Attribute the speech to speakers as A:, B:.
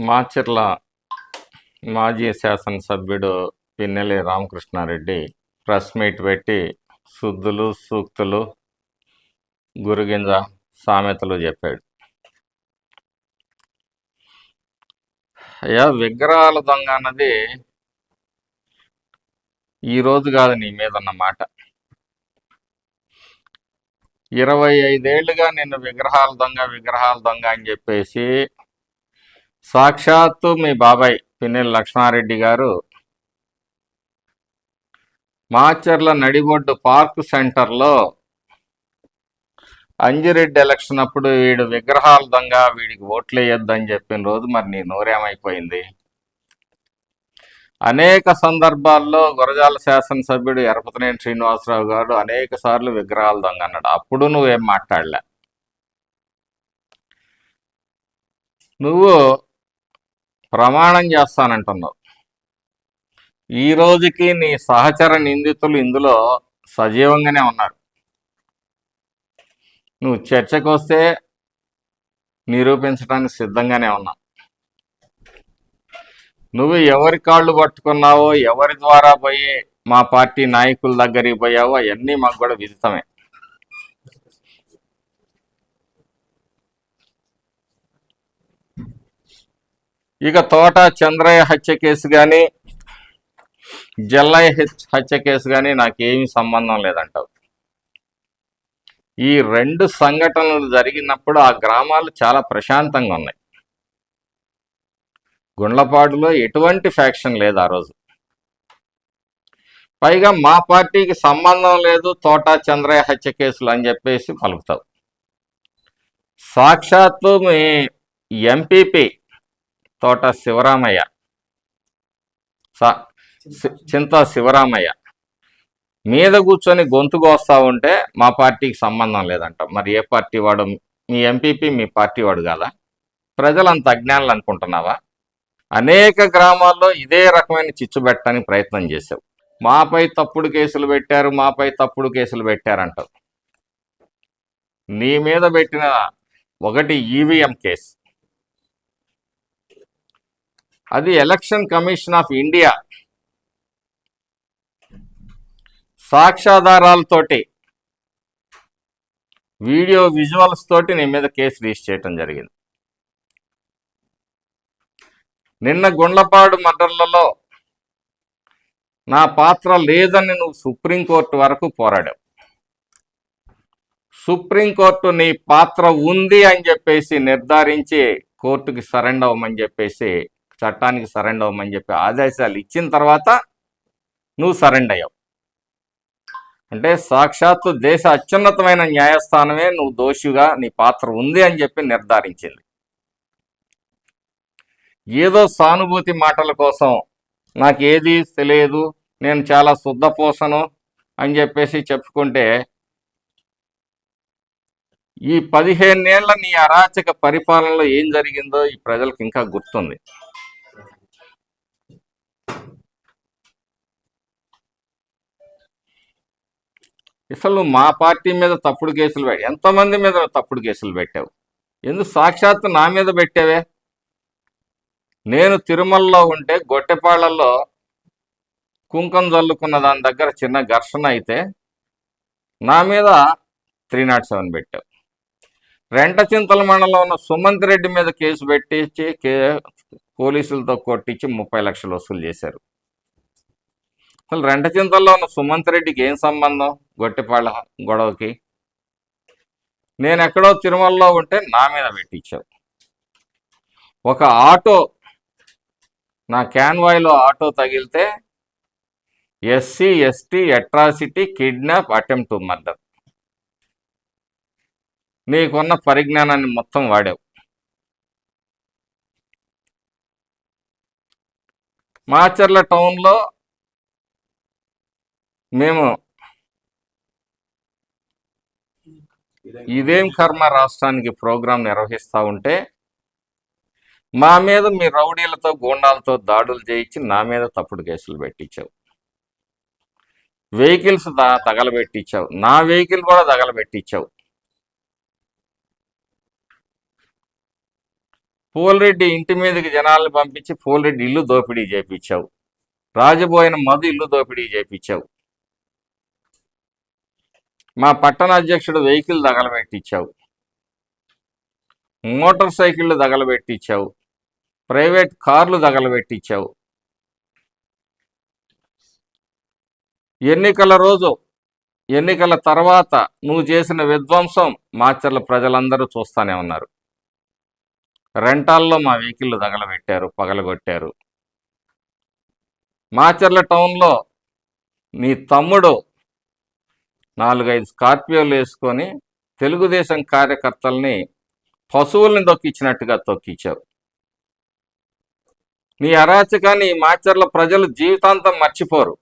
A: మాచర్ల మాజీ శాసనసభ్యుడు Pinnelli Ramakrishna Reddy press meet పెట్టి శుద్ధులు సూక్తులు గురుగింజ సామెతలు చెప్పాడు. అయ్యా, విగ్రహాల దొంగ అన్నది ఈరోజు కాదు నీ మీద ఉన్న మాట. 25 ఏళ్లుగా నిన్ను విగ్రహాల దొంగ అని చెప్పేసి సాక్షాత్తు మీ బాబాయ్ పిన్నెల్లి లక్ష్మారెడ్డి గారు మాచర్ల నడిబొడ్డు పార్క్ సెంటర్లో అంజిరెడ్డి ఎలక్షన్ అప్పుడు వీడు విగ్రహాల దొంగ, వీడికి ఓట్లు వేయొద్దని చెప్పిన రోజు మరి నీ నోరేమైపోయింది? అనేక సందర్భాల్లో గురజాల శాసనసభ్యుడు ఎరపతినేని శ్రీనివాసరావు గారు అనేక సార్లు విగ్రహాల దొంగ అన్నాడు. అప్పుడు నువ్వేం మాట్లాడలే. నువ్వు ప్రమాణం చేస్తానంటున్నావు. ఈ రోజుకి నీ సహచర నిందితులు ఇందులో సజీవంగానే ఉన్నారు. నువ్వు చర్చకు వస్తే నిరూపించడానికి సిద్ధంగానే ఉన్నావు. నువ్వు ఎవరి కాళ్ళు పట్టుకున్నావో, ఎవరి ద్వారా పోయి మా పార్టీ నాయకుల దగ్గరికి పోయావో అవన్నీ మాకు కూడా విదితమే. ఇక తోట చంద్రయ్య హత్య కేసు కానీ జల్లయ్య హత్య కేసు కానీ నాకేమీ సంబంధం లేదంటావు. ఈ 2 సంఘటనలు జరిగినప్పుడు ఆ గ్రామాలు చాలా ప్రశాంతంగా ఉన్నాయి. గుండ్లపాడులో ఎటువంటి ఫ్యాక్షన్ లేదు ఆ రోజు. పైగా మా పార్టీకి సంబంధం లేదు తోట చంద్రయ్య హత్య కేసులు అని చెప్పేసి పలుకుతావు. సాక్షాత్తు మీ ఎంపీపీ తోట శివరామయ్య, చింతా శివరామయ్య మీద కూర్చొని గొంతు కోస్తా ఉంటే మా పార్టీకి సంబంధం లేదంట. మరి ఏ పార్టీ వాడు? మీ ఎంపీపీ మీ పార్టీ వాడు కాదా? ప్రజలు అంత అజ్ఞానులు అనుకుంటున్నావా? అనేక గ్రామాల్లో ఇదే రకమైన చిచ్చు పెట్టడానికి ప్రయత్నం చేసావు. మాపై తప్పుడు కేసులు పెట్టారంటావు. నీ మీద పెట్టిన ఒకటి ఈవీఎం కేసు, అది ఎలక్షన్ కమిషన్ ఆఫ్ ఇండియా సాక్ష్యాధారాలతోటి వీడియో విజువల్స్ తోటి నీ మీద కేసు రిజిస్టర్ చేయడం జరిగింది. నిన్న గుండ్లపాడు మర్డర్లలో నా పాత్ర లేదని నువ్వు సుప్రీంకోర్టు వరకు పోరాడావు. సుప్రీంకోర్టు నీ పాత్ర ఉంది అని చెప్పేసి నిర్ధారించి కోర్టుకి సరెండర్ అవ్వమని చెప్పేసి, చట్టానికి సరెండర్ అవ్వమని చెప్పి ఆదేశాలు ఇచ్చిన తర్వాత నువ్వు సరెండర్ అయ్యావు. అంటే సాక్షాత్తు దేశ అత్యున్నతమైన న్యాయస్థానమే నువ్వు దోషిగా నీ పాత్ర ఉంది అని చెప్పి నిర్ధారించింది. ఏదో సానుభూతి మాటల కోసం నాకు ఏది తెలియదు, నేను చాలా శుద్ధపోసను అని చెప్పేసి చెప్పుకుంటే ఈ 15 ఏళ్ల నీ అరాచక పరిపాలనలో ఏం జరిగిందో ఈ ప్రజలకు ఇంకా గుర్తుంది. అసలు మా పార్టీ మీద తప్పుడు కేసులు ఎంతమంది మీద తప్పుడు కేసులు పెట్టావు? ఎందుకు సాక్షాత్తు నా మీద పెట్టావే? నేను తిరుమలలో ఉంటే గొట్టెపాళ్లలో కుంకం జల్లుకున్న దాని దగ్గర చిన్న ఘర్షణ అయితే నా మీద 307 పెట్టావు. రెంటచింతల మండలంలో ఉన్న సుమంత్ రెడ్డి మీద కేసు పెట్టించి పోలీసులతో కొట్టించి 30 లక్షలు వసూలు చేశారు. అసలు రెంటచింతల్లో ఉన్న సుమంత్ రెడ్డికి ఏం సంబంధం గొట్టెపాళ్ళ గొడవకి? నేను ఎక్కడో తిరుమలలో ఉంటే నా మీద పెట్టించావు. ఒక ఆటో, నా క్యాన్వాయ్లో ఆటో తగిలితే SC ST atrocity, kidnap, attempt to murder. నీకున్న పరిజ్ఞానాన్ని మొత్తం వాడావు. మాచర్ల టౌన్లో మేము ఇదేం కర్మ రాష్ట్రానికి ప్రోగ్రాం నిర్వహిస్తూ ఉంటే మా మీద మీ రౌడీలతో గూండాలతో దాడులు చేయించి నా మీద తప్పుడు కేసులు పెట్టించావు. వెహికల్స్ తగలబెట్టించావు. నా వెహికల్ కూడా తగలబెట్టించావు. పోలిరెడ్డి ఇంటి మీదకి జనాల్ని పంపించి పోలిరెడ్డి ఇల్లు దోపిడీ చేపించావు. రాజబోయిన మధు ఇల్లు దోపిడీ చేపించావు. మా పట్టణ అధ్యక్షుడు వెహికల్ తగలబెట్టించావు. మోటార్ సైకిళ్ళు తగలబెట్టించావు. ప్రైవేట్ కార్లు తగలబెట్టించావు. ఎన్నికల రోజు, ఎన్నికల తర్వాత నువ్వు చేసిన విధ్వంసం మాచర్ల ప్రజలందరూ చూస్తూనే ఉన్నారు. రెంటాల్లో మా వెహికల్లు తగలబెట్టారు, పగలగొట్టారు. మాచర్ల టౌన్లో నీ తమ్ముడు 4-5 స్కార్పియోలు వేసుకొని తెలుగుదేశం కార్యకర్తల్ని పశువుల్ని తొక్కించినట్టుగా తొక్కించావు. నీ అరాచకాన్ని మాచర్ల ప్రజలు జీవితాంతం మర్చిపోరు.